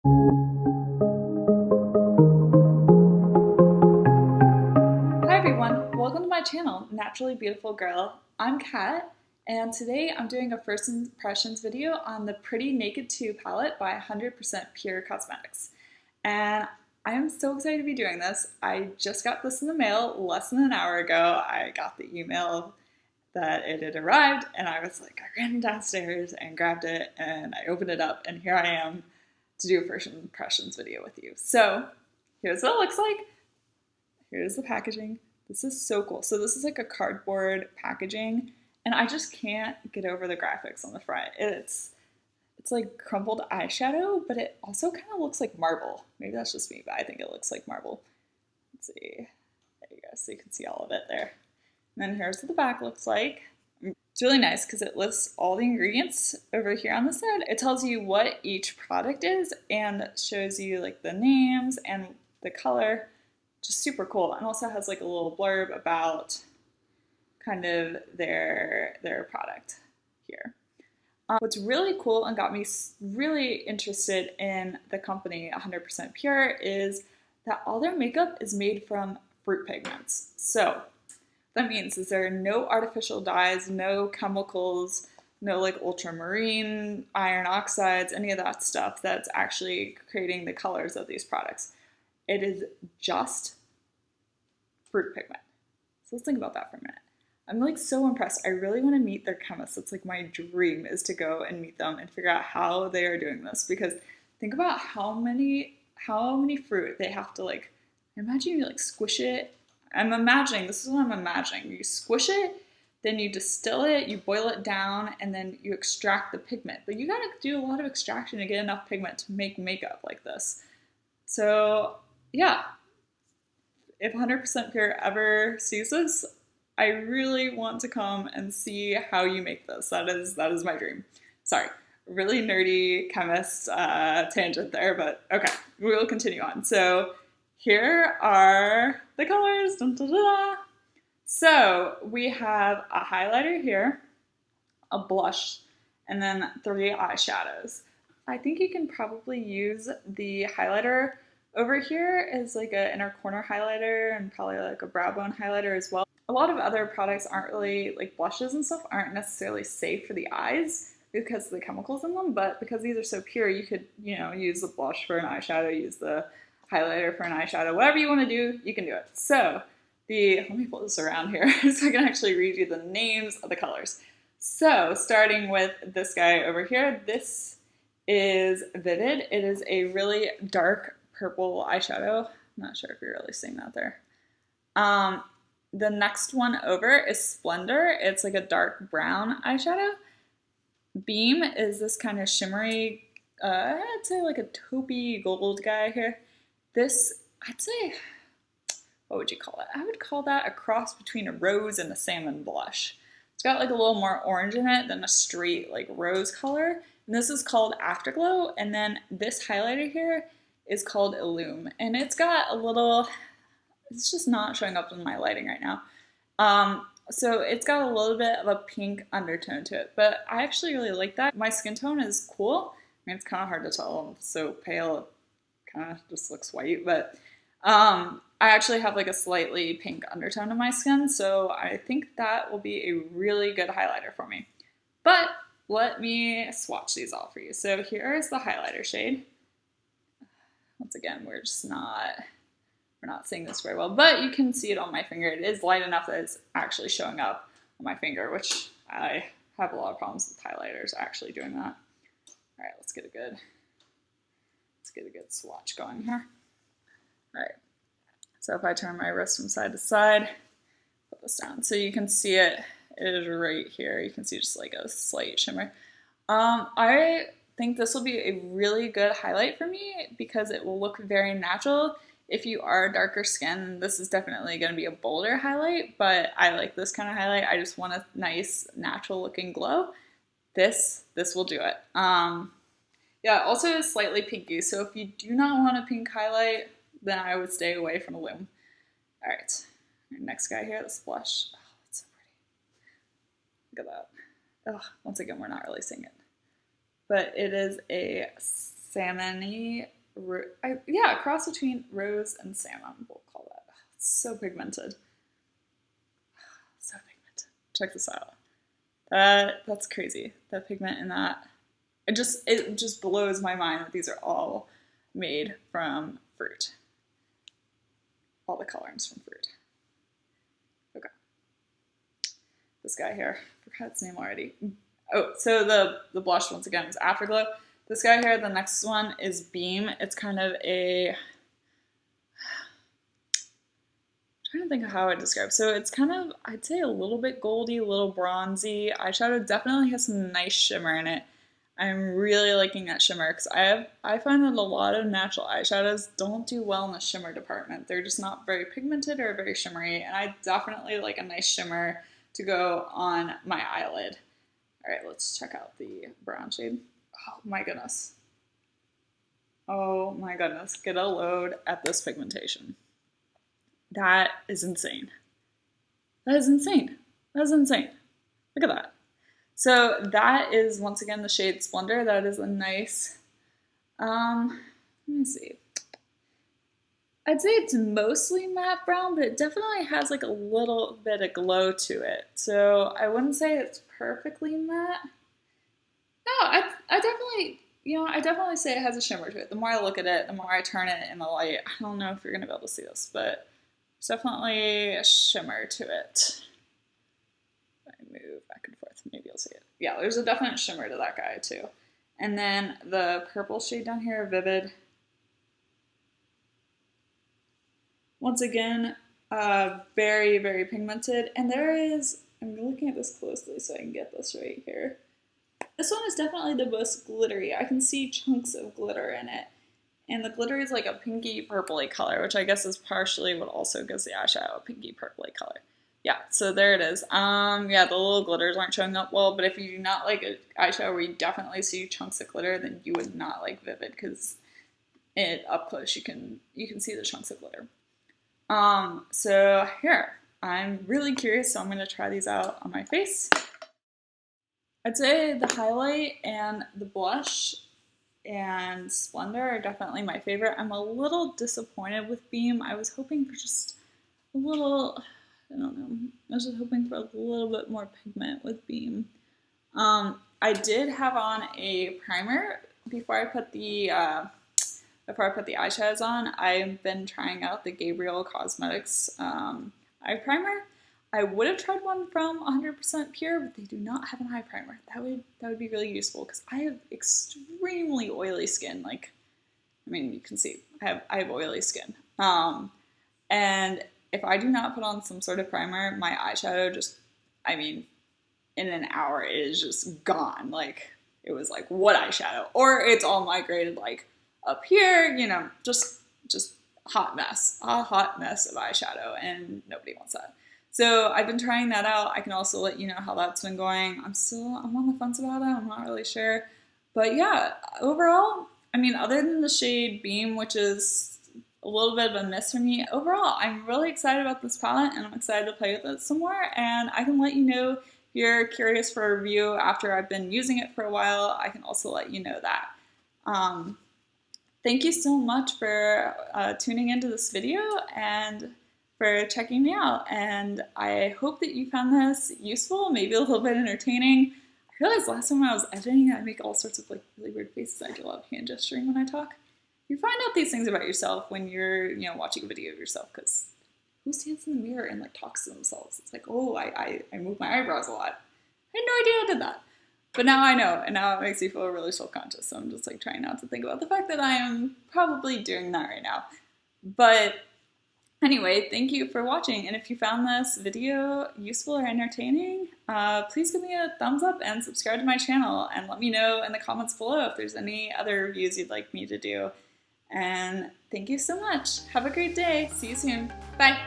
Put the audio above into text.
Hi everyone, welcome to my channel, Naturally Beautiful Girl. I'm Kat, and today I'm doing a first impressions video on the Pretty Naked 2 palette by 100% Pure Cosmetics. And I am so excited to be doing this. I just got this in the mail less than an hour ago. I got the email that it had arrived, and I was like, I ran downstairs and grabbed it, and I opened it up, and here I am to do a first impressions video with you. So here's what it looks like. Here's the packaging. This is so cool. So this is like a cardboard packaging, and I just can't get over the graphics on the front. It's like crumpled eyeshadow, but it also kind of looks like marble. Maybe that's just me, but I think it looks like marble. Let's see. There you go. So you can see all of it there. And then here's what the back looks like. It's really nice because it lists all the ingredients over here on the side. It tells you what each product is and shows you like the names and the color. Just super cool. And also has like a little blurb about kind of their product here. What's really cool and got me really interested in the company 100% Pure is that all their makeup is made from fruit pigments. So that means is there are no artificial dyes, no chemicals, no like ultramarine, iron oxides, any of that stuff that's actually creating the colors of these products. It is just fruit pigment. So let's think about that for a minute. I'm like so impressed. I really want to meet their chemists. It's like my dream is to go and meet them and figure out how they are doing this, because think about how many fruit they have to like, imagine you like squish it. I'm imagining, this is what I'm imagining. You squish it, then you distill it, you boil it down, and then you extract the pigment. But you gotta do a lot of extraction to get enough pigment to make makeup like this. So yeah, if 100% Pure ever sees this, I really want to come and see how you make this. That is my dream. Sorry, really nerdy chemist tangent there, but okay, we will continue on. So here are the colors. Dun, dun, dun, dun. So we have a highlighter here, a blush, and then 3 eyeshadows. I think you can probably use the highlighter over here as like an inner corner highlighter and probably like a brow bone highlighter as well. A lot of other products aren't really, like blushes and stuff, aren't necessarily safe for the eyes because of the chemicals in them, but because these are so pure, you could, use the blush for an eyeshadow, use the highlighter for an eyeshadow, whatever you want to do, you can do it. So let me pull this around here so I can actually read you the names of the colors. So starting with this guy over here, this is Vivid. It is a really dark purple eyeshadow. I'm not sure if you're really seeing that there. The next one over is Splendor. It's like a dark brown eyeshadow. Bheem is this kind of shimmery, I'd say like a taupey gold guy here. This, I'd say, what would you call it? I would call that a cross between a rose and a salmon blush. It's got like a little more orange in it than a straight like rose color. And this is called Afterglow. And then this highlighter here is called Illume. And it's got a little, it's just not showing up in my lighting right now. So it's got a little bit of a pink undertone to it, but I actually really like that. My skin tone is cool. I mean, it's kind of hard to tell. I'm so pale, it kind of just looks white, but I actually have like a slightly pink undertone to my skin, so I think that will be a really good highlighter for me. But let me swatch these all for you. So here is the highlighter shade. Once again, we're not seeing this very well, but you can see it on my finger. It is light enough that it's actually showing up on my finger, which I have a lot of problems with highlighters actually doing that. All right, let's get a good swatch going here. All right, so if I turn my wrist from side to side, put this down, so you can see it. It is right here. You can see just like a slight shimmer. I think this will be a really good highlight for me because it will look very natural. If you are darker skin, this is definitely going to be a bolder highlight, but I like this kind of highlight. I just want a nice natural looking glow. This will do it. Yeah, also is slightly pinky, so if you do not want a pink highlight, then I would stay away from Illume. All right, next guy here, this blush. Oh, it's so pretty. Look at that. Oh, once again, we're not really seeing it. But it is a salmon-y, yeah, a cross between rose and salmon, we'll call that. It's so pigmented. So pigmented. Check this out. That's crazy. That pigment in that. It just blows my mind that these are all made from fruit. All the colorings from fruit. Okay. This guy here, I forgot its name already. Oh, so the blush once again is Afterglow. This guy here, the next one is Bheem. It's kind of a, I'm trying to think of how I describe. So it's kind of, I'd say a little bit goldy, a little bronzy. Eyeshadow definitely has some nice shimmer in it. I'm really liking that shimmer because I find that a lot of natural eyeshadows don't do well in the shimmer department. They're just not very pigmented or very shimmery, and I definitely like a nice shimmer to go on my eyelid. All right, let's check out the brown shade. Oh my goodness. Oh my goodness, get a load at this pigmentation. That is insane. That is insane. That is insane. Look at that. So that is, once again, the shade Splendor. That is a nice, let me see. I'd say it's mostly matte brown, but it definitely has like a little bit of glow to it. So I wouldn't say it's perfectly matte. No, I definitely, I definitely say it has a shimmer to it. The more I look at it, the more I turn it in the light. I don't know if you're going to be able to see this, but there's definitely a shimmer to it. If I move back and forth, maybe you'll see it. Yeah, there's a definite shimmer to that guy too. And then the purple shade down here, Vivid. Once again, very, very pigmented. And there is, I'm looking at this closely so I can get this right here. This one is definitely the most glittery. I can see chunks of glitter in it. And the glitter is like a pinky purpley color, which I guess is partially what also gives the eyeshadow a pinky purpley color. Yeah, so there it is. Yeah, the little glitters aren't showing up well, but if you do not like an eyeshadow where you definitely see chunks of glitter, then you would not like Vivid, because up close you can see the chunks of glitter. So here, I'm really curious, so I'm gonna try these out on my face. I'd say the highlight and the blush and Splendor are definitely my favorite. I'm a little disappointed with Bheem. I was hoping for just a little, I don't know, I was just hoping for a little bit more pigment with Bheem. I did have on a primer before I put the eyeshadows on. I've been trying out the Gabriel Cosmetics eye primer. I would have tried one from 100% Pure, but they do not have an eye primer. That would be really useful because I have extremely oily skin. Like, I mean, you can see I have oily skin. And if I do not put on some sort of primer, my eyeshadow just, I mean, in an hour it is just gone. Like, it was like, what eyeshadow? Or it's all migrated like up here, just hot mess. A hot mess of eyeshadow, and nobody wants that. So I've been trying that out. I can also let you know how that's been going. I'm on the fence about it. I'm not really sure. But yeah, overall, I mean, other than the shade Bheem, which is a little bit of a miss for me, overall, I'm really excited about this palette, and I'm excited to play with it some more. And I can let you know if you're curious for a review after I've been using it for a while. I can also let you know that. Thank you so much for tuning into this video and for checking me out, and I hope that you found this useful, maybe a little bit entertaining. I realized last time I was editing, I make all sorts of like really weird faces. I do a lot of hand gesturing when I talk. You find out these things about yourself when you're, watching a video of yourself, because who stands in the mirror and like talks to themselves? It's like, oh, I move my eyebrows a lot. I had no idea I did that. But now I know, and now it makes me feel really self-conscious. So I'm just like trying not to think about the fact that I am probably doing that right now. But anyway, thank you for watching, and if you found this video useful or entertaining, please give me a thumbs up and subscribe to my channel, and let me know in the comments below if there's any other reviews you'd like me to do. And thank you so much. Have a great day. See you soon. Bye.